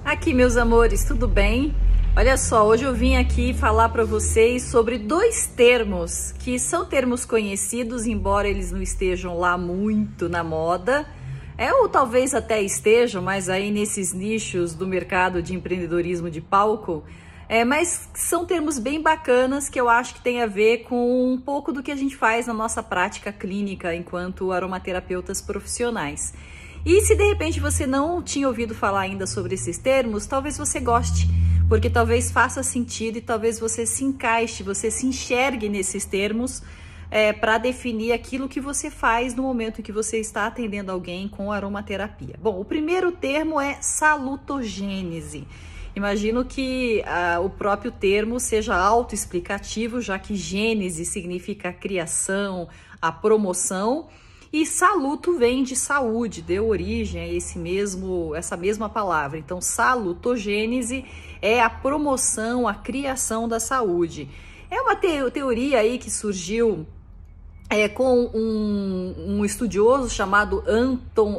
Aqui, meus amores, tudo bem? Olha só, hoje eu vim aqui falar para vocês sobre dois termos que são termos conhecidos, embora eles não estejam lá muito na moda, ou talvez até estejam, mas aí nesses nichos do mercado de empreendedorismo de palco, mas são termos bem bacanas que eu acho que tem a ver com um pouco do que a gente faz na nossa prática clínica enquanto aromaterapeutas profissionais. E se de repente você não tinha ouvido falar ainda sobre esses termos, talvez você goste, porque talvez faça sentido e talvez você se encaixe, você se enxergue nesses termos para definir aquilo que você faz no momento em que você está atendendo alguém com aromaterapia. Bom, o primeiro termo é salutogênese. Imagino que o próprio termo seja autoexplicativo, já que gênese significa a criação, a promoção, e saluto vem de saúde, deu origem a essa mesma palavra. Então, salutogênese é a promoção, a criação da saúde. É uma teoria aí que surgiu com um estudioso chamado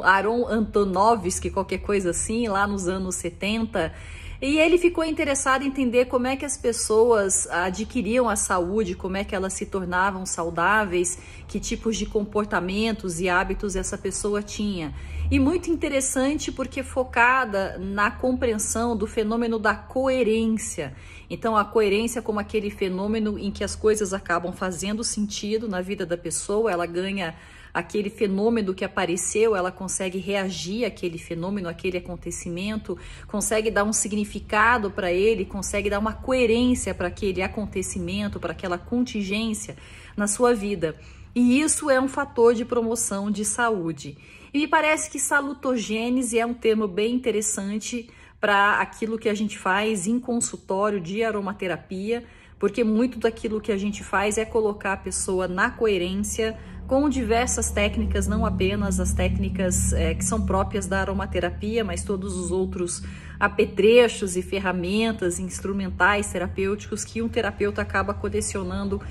Aaron Antonovsky, qualquer coisa assim, lá nos anos 70. E ele ficou interessado em entender como é que as pessoas adquiriam a saúde, como é que elas se tornavam saudáveis, que tipos de comportamentos e hábitos essa pessoa tinha. E muito interessante porque focada na compreensão do fenômeno da coerência. Então, a coerência como aquele fenômeno em que as coisas acabam fazendo sentido na vida da pessoa, ela ganha aquele fenômeno que apareceu, ela consegue reagir àquele fenômeno, àquele acontecimento, consegue dar um significado para ele, consegue dar uma coerência para aquele acontecimento, para aquela contingência na sua vida. E isso é um fator de promoção de saúde. E me parece que salutogênese é um termo bem interessante para aquilo que a gente faz em consultório de aromaterapia, porque muito daquilo que a gente faz é colocar a pessoa na coerência com diversas técnicas, não apenas as técnicas que são próprias da aromaterapia, mas todos os outros apetrechos e ferramentas instrumentais terapêuticos que um terapeuta acaba colecionando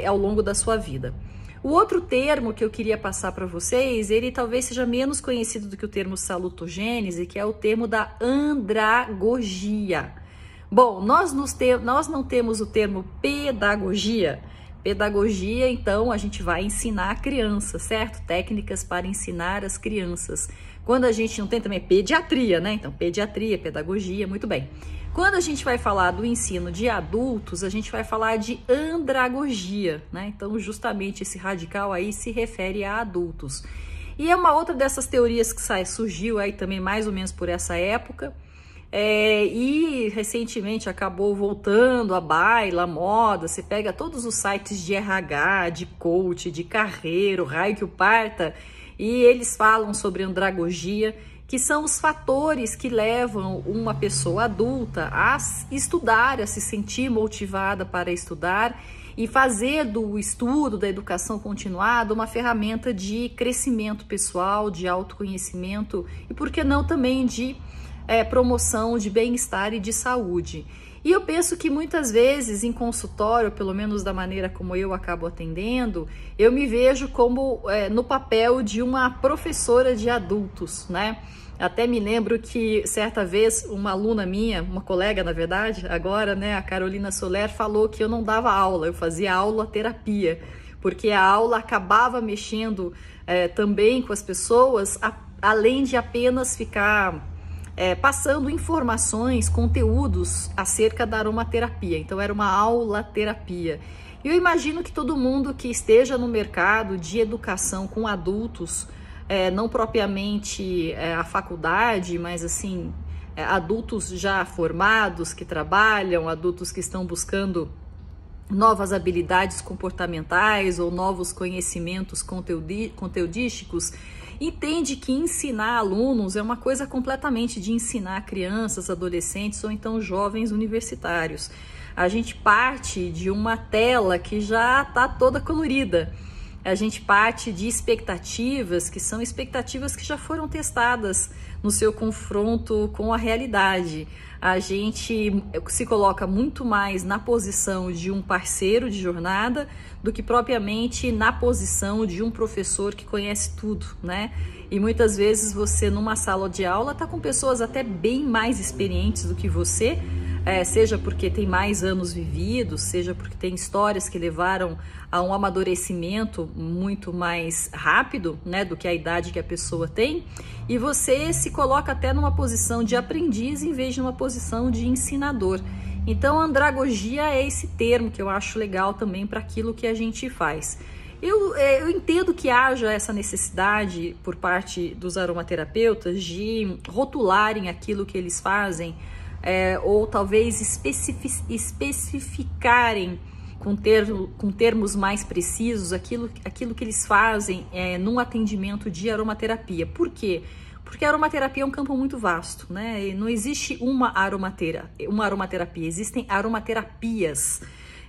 ao longo da sua vida. O outro termo que eu queria passar para vocês, ele talvez seja menos conhecido do que o termo salutogênese, que é o termo da andragogia. Bom, nós não temos o termo pedagogia. Pedagogia, então, a gente vai ensinar a criança, certo? Técnicas para ensinar as crianças. Quando a gente não tem também pediatria, né? Então, pediatria, pedagogia, muito bem. Quando a gente vai falar do ensino de adultos, a gente vai falar de andragogia, né? Então, justamente esse radical aí se refere a adultos. E é uma outra dessas teorias que surgiu aí também mais ou menos por essa época, e recentemente acabou voltando à baila, à moda. Você pega todos os sites de RH, de coach, de carreira, o raio que o parta, e eles falam sobre andragogia, que são os fatores que levam uma pessoa adulta a estudar, a se sentir motivada para estudar e fazer do estudo, da educação continuada, uma ferramenta de crescimento pessoal, de autoconhecimento e, por que não, também de promoção de bem-estar e de saúde. E eu penso que muitas vezes em consultório, pelo menos da maneira como eu acabo atendendo, eu me vejo como no papel de uma professora de adultos, né? Até me lembro que certa vez uma aluna minha, uma colega na verdade, agora, né, a Carolina Soler, falou que eu não dava aula, eu fazia aula terapia, porque a aula acabava mexendo também com as pessoas, além de apenas ficar passando informações, conteúdos acerca da aromaterapia. Então era uma aula terapia. E eu imagino que todo mundo que esteja no mercado de educação com adultos, não propriamente a faculdade, mas assim, adultos já formados que trabalham, adultos que estão buscando novas habilidades comportamentais ou novos conhecimentos conteudísticos, entende que ensinar alunos é uma coisa completamente de ensinar crianças, adolescentes ou então jovens universitários. A gente parte de uma tela que já está toda colorida. a gente parte de expectativas que são expectativas que já foram testadas no seu confronto com a realidade. A gente se coloca muito mais na posição de um parceiro de jornada do que propriamente na posição de um professor que conhece tudo, né? E muitas vezes você numa sala de aula está com pessoas até bem mais experientes do que você, seja porque tem mais anos vividos, seja porque tem histórias que levaram a um amadurecimento muito mais rápido, né, do que a idade que a pessoa tem, e você se coloca até numa posição de aprendiz em vez de uma posição de ensinador. Então, andragogia é esse termo que eu acho legal também para aquilo que a gente faz. Eu entendo que haja essa necessidade por parte dos aromaterapeutas de rotularem aquilo que eles fazem, ou talvez especificarem com termos mais precisos aquilo que eles fazem num atendimento de aromaterapia. Por quê? Porque a aromaterapia é um campo muito vasto, né? E não existe uma aromaterapia, existem aromaterapias.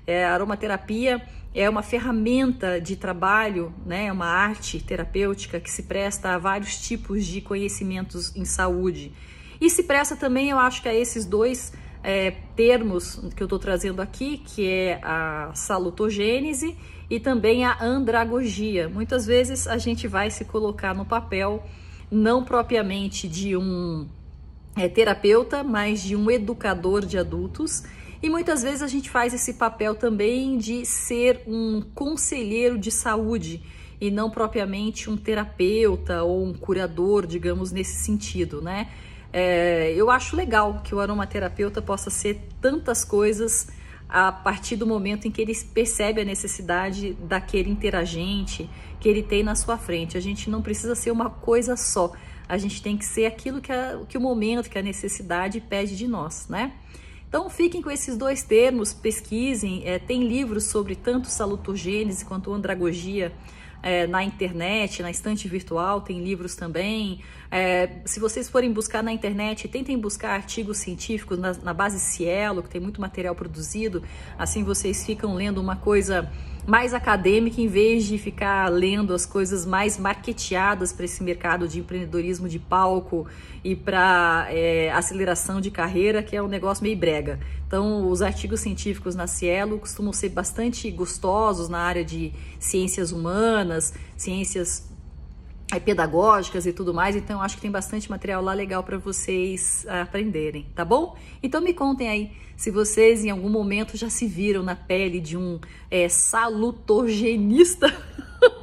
A aromaterapia é uma ferramenta de trabalho, né? É uma arte terapêutica que se presta a vários tipos de conhecimentos em saúde. E se presta também, eu acho que a esses dois termos que eu estou trazendo aqui, que é a salutogênese e também a andragogia. Muitas vezes a gente vai se colocar no papel não propriamente de um terapeuta, mas de um educador de adultos, e muitas vezes a gente faz esse papel também de ser um conselheiro de saúde e não propriamente um terapeuta ou um curador, digamos, nesse sentido, né? Eu acho legal que o aromaterapeuta possa ser tantas coisas a partir do momento em que ele percebe a necessidade daquele interagente que ele tem na sua frente. A gente não precisa ser uma coisa só, a gente tem que ser aquilo que o momento, que a necessidade pede de nós, né? Então fiquem com esses dois termos, pesquisem, tem livros sobre tanto salutogênese quanto andragogia na internet, na estante virtual, tem livros também. Se vocês forem buscar na internet, tentem buscar artigos científicos na base Cielo, que tem muito material produzido, assim vocês ficam lendo uma coisa mais acadêmica em vez de ficar lendo as coisas mais marketeadas para esse mercado de empreendedorismo de palco e para aceleração de carreira, que é um negócio meio brega. Então, os artigos científicos na Cielo costumam ser bastante gostosos na área de ciências humanas, ciências pedagógicas e tudo mais, então eu acho que tem bastante material lá legal para vocês aprenderem, tá bom? Então me contem aí se vocês em algum momento já se viram na pele de um salutogenista,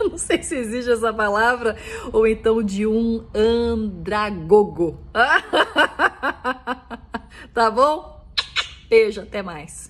não sei se existe essa palavra, ou então de um andragogo. Tá bom? Beijo, até mais.